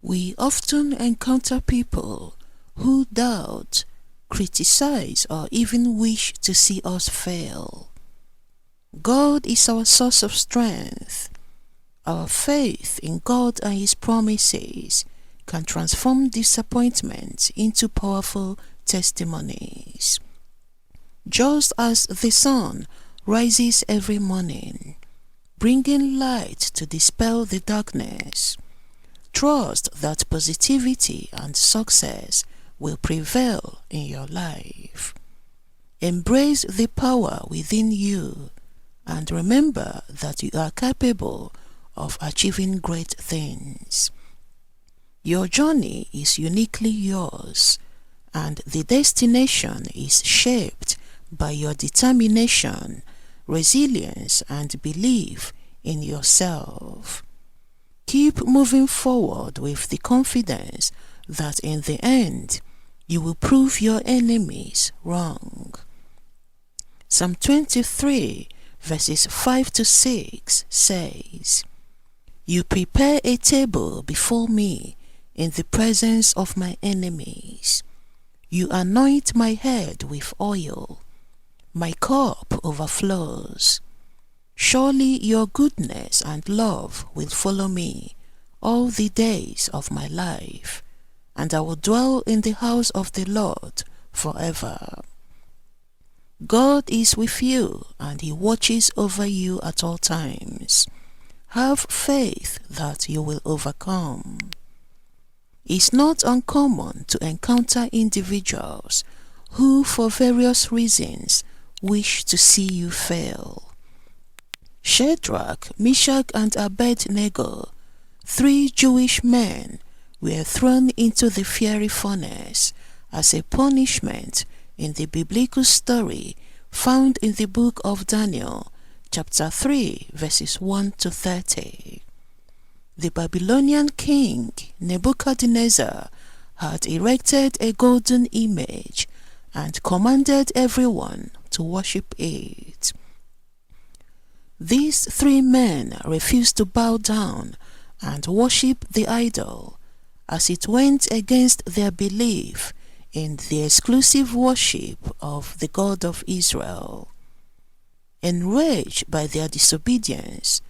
We often encounter people who doubt, criticize, or even wish to see us fail. God is our source of strength. Our faith in God and His promises can transform disappointment into powerful testimonies. Just as the sun rises every morning, bringing light to dispel the darkness, trust that positivity and success will prevail in your life. Embrace the power within you and remember that you are capable of achieving great things. Your journey is uniquely yours, and the destination is shaped by your determination, resilience, and belief in yourself. Keep moving forward with the confidence that in the end, you will prove your enemies wrong. Psalm 23 verses 5 to 6 says, "You prepare a table before me in the presence of my enemies. You anoint my head with oil. My cup overflows. Surely your goodness and love will follow me all the days of my life, and I will dwell in the house of the Lord forever." God is with you and He watches over you at all times. Have faith that you will overcome. It's not uncommon to encounter individuals who, for various reasons, wish to see you fail. Shadrach, Meshach, and Abednego, 3 Jewish men, were thrown into the fiery furnace as a punishment in the biblical story found in the book of Daniel, chapter 3, verses 1 to 30. The Babylonian king Nebuchadnezzar had erected a golden image and commanded everyone to worship it. These 3 men refused to bow down and worship the idol, as it went against their belief in the exclusive worship of the God of Israel. Enraged by their disobedience,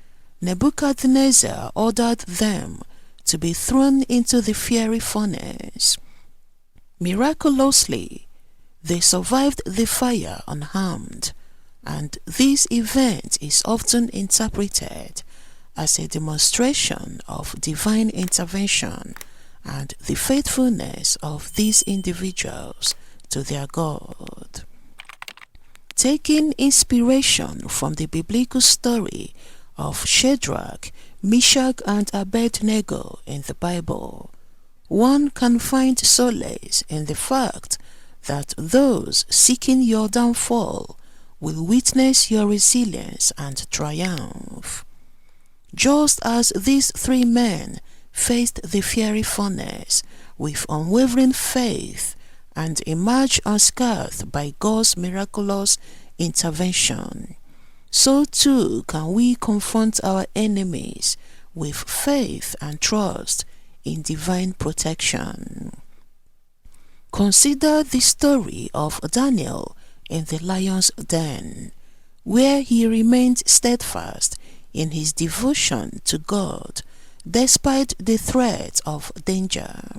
Nebuchadnezzar ordered them to be thrown into the fiery furnace. Miraculously, they survived the fire unharmed, and this event is often interpreted as a demonstration of divine intervention and the faithfulness of these individuals to their God. Taking inspiration from the biblical story of Shadrach, Meshach, and Abednego in the Bible, one can find solace in the fact that those seeking your downfall will witness your resilience and triumph. Just as these 3 men faced the fiery furnace with unwavering faith and emerged unscathed by God's miraculous intervention, so too can we confront our enemies with faith and trust in divine protection. Consider the story of Daniel in the lion's den, where he remained steadfast in his devotion to God despite the threat of danger.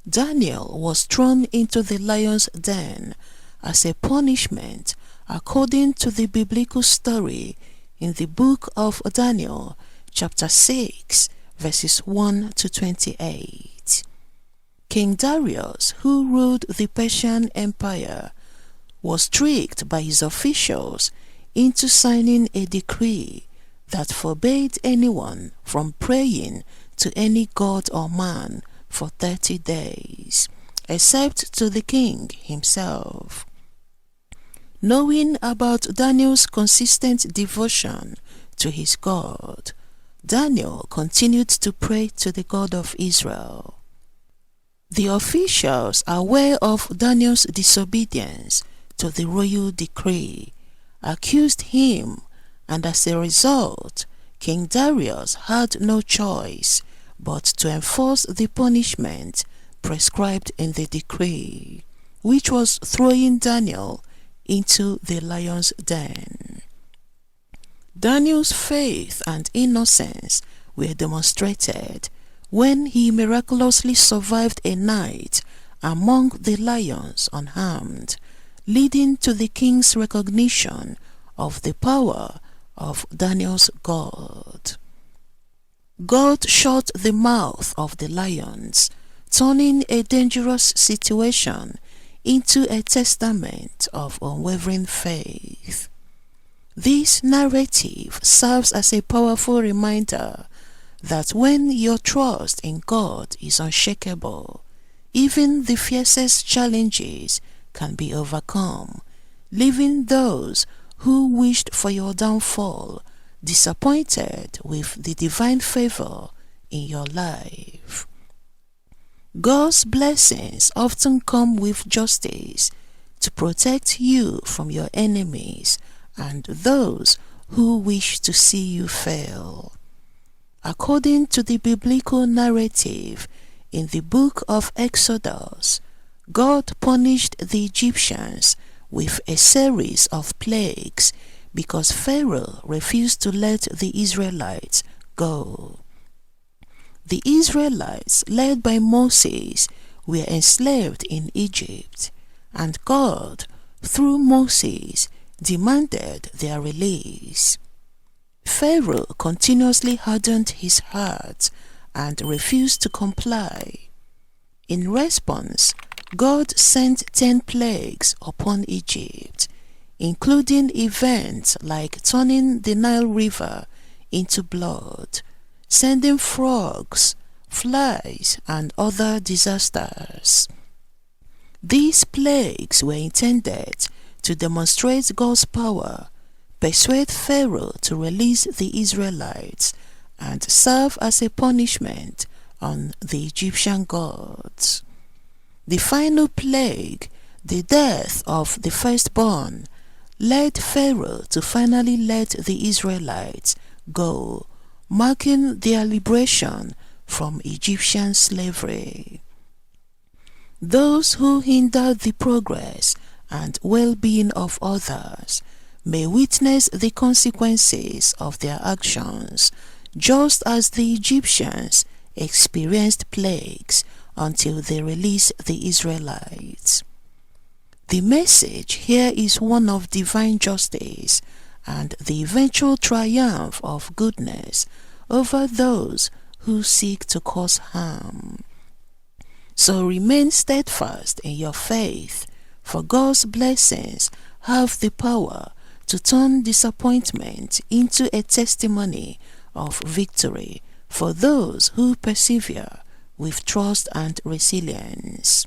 Daniel was thrown into the lion's den as a punishment according to the biblical story in the book of Daniel, chapter 6, verses 1 to 28. King Darius, who ruled the Persian Empire, was tricked by his officials into signing a decree that forbade anyone from praying to any god or man for 30 days, except to the king himself. Knowing about Daniel's consistent devotion to his God, Daniel continued to pray to the God of Israel. The officials, aware of Daniel's disobedience to the royal decree, accused him, and as a result, King Darius had no choice but to enforce the punishment prescribed in the decree, which was throwing Daniel into the lion's den. Daniel's faith and innocence were demonstrated when he miraculously survived a night among the lions unharmed, leading to the king's recognition of the power of Daniel's God. God shut the mouth of the lions, turning a dangerous situation into a testament of unwavering faith. This narrative serves as a powerful reminder that when your trust in God is unshakable, even the fiercest challenges can be overcome, leaving those who wished for your downfall disappointed with the divine favor in your life. God's blessings often come with justice to protect you from your enemies and those who wish to see you fail. According to the biblical narrative in the book of Exodus, God punished the Egyptians with a series of plagues because Pharaoh refused to let the Israelites go. The Israelites, led by Moses, were enslaved in Egypt, and God, through Moses, demanded their release. Pharaoh continuously hardened his heart and refused to comply. In response, God sent 10 plagues upon Egypt, including events like turning the Nile River into blood, sending frogs, flies, and other disasters. These plagues were intended to demonstrate God's power, persuade Pharaoh to release the Israelites, and serve as a punishment on the Egyptian gods. The final plague, the death of the firstborn, led Pharaoh to finally let the Israelites go, marking their liberation from Egyptian slavery. Those who hinder the progress and well-being of others may witness the consequences of their actions, just as the Egyptians experienced plagues until they released the Israelites. The message here is one of divine justice and the eventual triumph of goodness over those who seek to cause harm. So remain steadfast in your faith, for God's blessings have the power to turn disappointment into a testimony of victory for those who persevere with trust and resilience.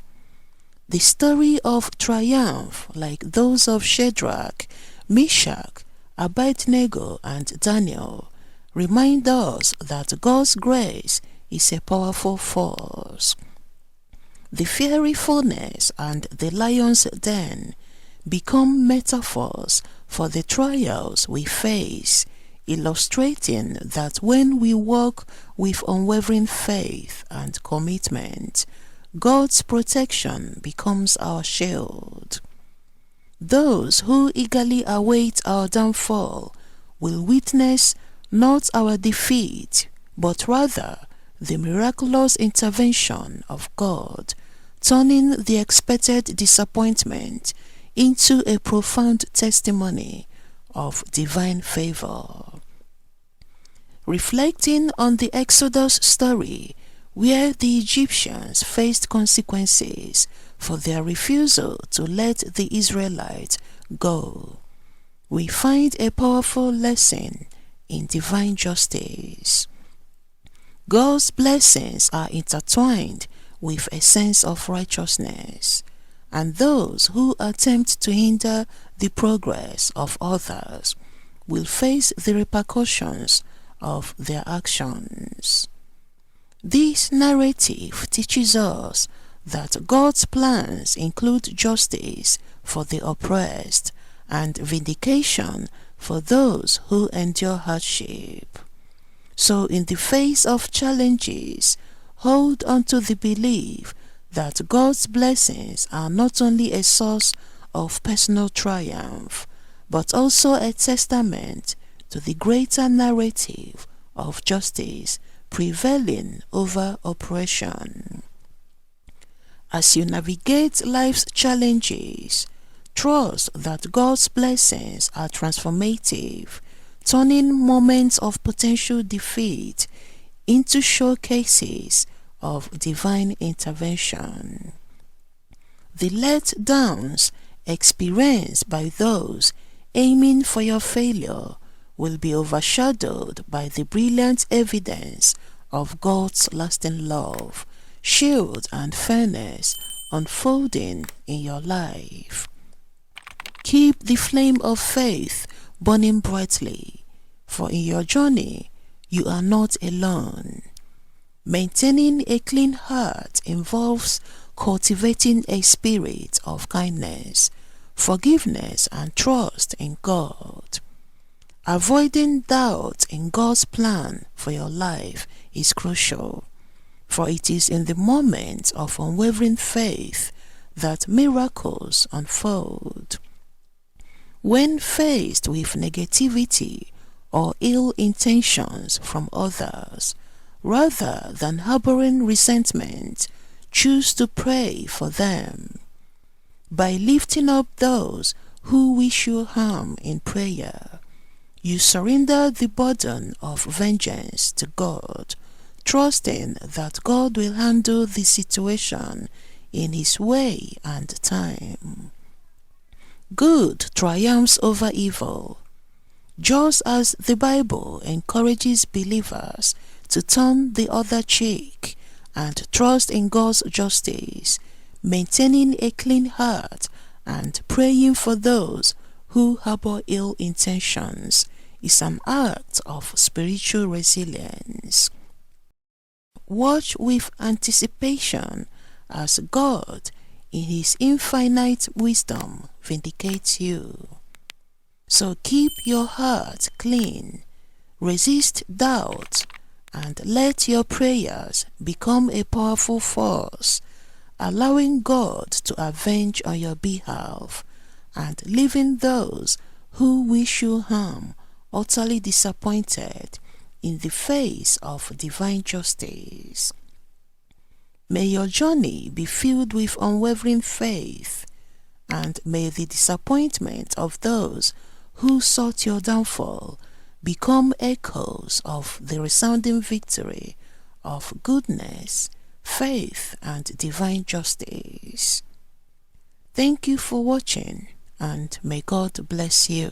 The story of triumph, like those of Shadrach, Meshach, Abednego, and Daniel, remind us that God's grace is a powerful force. The fiery furnace and the lion's den become metaphors for the trials we face, illustrating that when we walk with unwavering faith and commitment, God's protection becomes our shield. Those who eagerly await our downfall will witness not our defeat, but rather the miraculous intervention of God, turning the expected disappointment into a profound testimony of divine favor. Reflecting on the Exodus story, where the Egyptians faced consequences for their refusal to let the Israelites go, we find a powerful lesson in divine justice. God's blessings are intertwined with a sense of righteousness, and those who attempt to hinder the progress of others will face the repercussions of their actions. This narrative teaches us that God's plans include justice for the oppressed and vindication for those who endure hardship. So in the face of challenges, hold on to the belief that God's blessings are not only a source of personal triumph, but also a testament to the greater narrative of justice prevailing over oppression. As you navigate life's challenges, trust that God's blessings are transformative, turning moments of potential defeat into showcases of divine intervention. The letdowns experienced by those aiming for your failure will be overshadowed by the brilliant evidence of God's lasting love, shield and fairness unfolding in your life. Keep the flame of faith burning brightly, for in your journey you are not alone. Maintaining a clean heart involves cultivating a spirit of kindness, forgiveness, and trust in God. Avoiding doubt in God's plan for your life is crucial, for it is in the moments of unwavering faith that miracles unfold. When faced with negativity or ill intentions from others, rather than harboring resentment, choose to pray for them. By lifting up those who wish you harm in prayer, you surrender the burden of vengeance to God, trusting that God will handle the situation in His way and time. Good triumphs over evil. Just as the Bible encourages believers to turn the other cheek and trust in God's justice, maintaining a clean heart and praying for those who harbor ill intentions is an act of spiritual resilience. Watch with anticipation as God, in His infinite wisdom, vindicates you. So keep your heart clean, resist doubt, and let your prayers become a powerful force, allowing God to avenge on your behalf and leaving those who wish you harm utterly disappointed in the face of divine justice. May your journey be filled with unwavering faith, and may the disappointment of those who sought your downfall become echoes of the resounding victory of goodness, faith, and divine justice. Thank you for watching, and may God bless you.